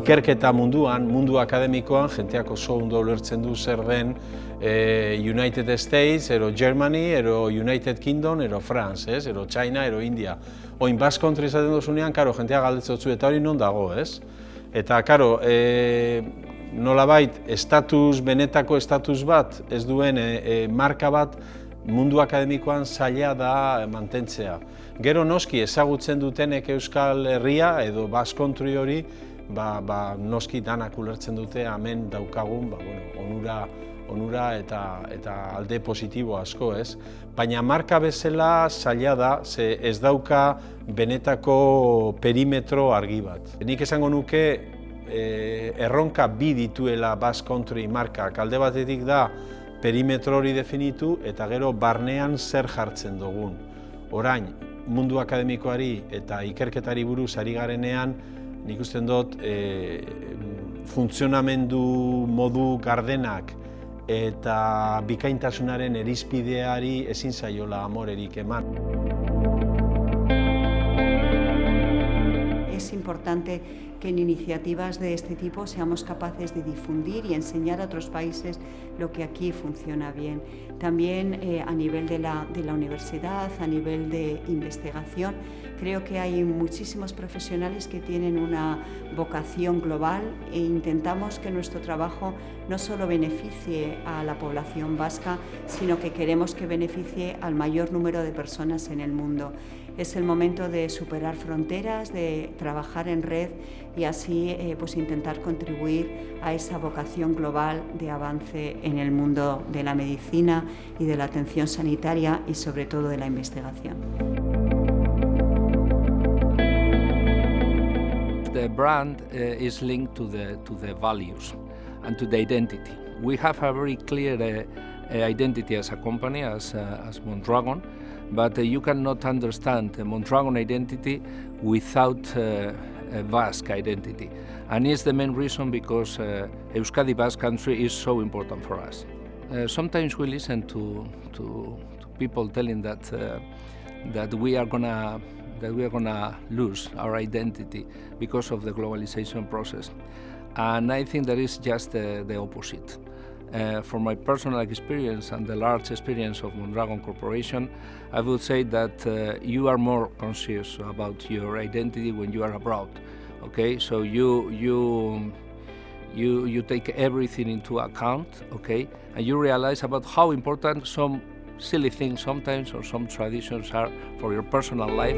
ikerketa munduan, mundu akademikoan, jenteak oso ondo ulertzen du zer den United States, ero Germany, ero United Kingdom, ero France, ero China, ero India. Oin Basque Country izaten duzunean, karo, jenteak galdetzotzu eta hori non dago, ez? Eta, karo, nolabait, benetako estatus bat, ez duen marka bat, mundu akademikoan zaila da mantentzea. Gero noski ezagutzen dutenek Euskal Herria edo Basque Country hori, noski danak ulertzen dute hemen daukagun onura eta alde positibo asko, ez? Baina marka bezala zaila da, ze ez dauka benetako perimetro argi bat. Nik esango nuke erronka bi dituela Basque Country markak. Alde batetik da perimetro hori definitu eta gero barnean zer jartzen dugun. Orain, mundu akademikoari eta ikerketari buruz ari garenean, nik usten dut funtzionamendu modu gardenak eta bikaintasunaren irizpideari ezin zaiola amorerik eman. Es importante que en iniciativas de este tipo seamos capaces de difundir y enseñar a otros países lo que aquí funciona bien. También a nivel de la universidad, a nivel de investigación, creo que hay muchísimos profesionales que tienen una vocación global e intentamos que nuestro trabajo no solo beneficie a la población vasca, sino que queremos que beneficie al mayor número de personas en el mundo. Es el momento de superar fronteras, de trabajar en red y así pues intentar contribuir a esa vocación global de avance en el mundo de la medicina y de la atención sanitaria y sobre todo de la investigación. The brand is linked to the values and to the identity. We have a very clear identity as a company, as Mondragon, but you cannot understand the Mondragon identity without a Basque identity. And it's the main reason because Euskadi Basque Country is so important for us. Sometimes we listen to people telling that we are gonna lose our identity because of the globalization process. And I think that is just the opposite. From my personal experience and the large experience of Mondragon Corporation, I would say that you are more conscious about your identity when you are abroad. Okay, so you take everything into account, okay, and you realize about how important some silly things sometimes or some traditions are for your personal life.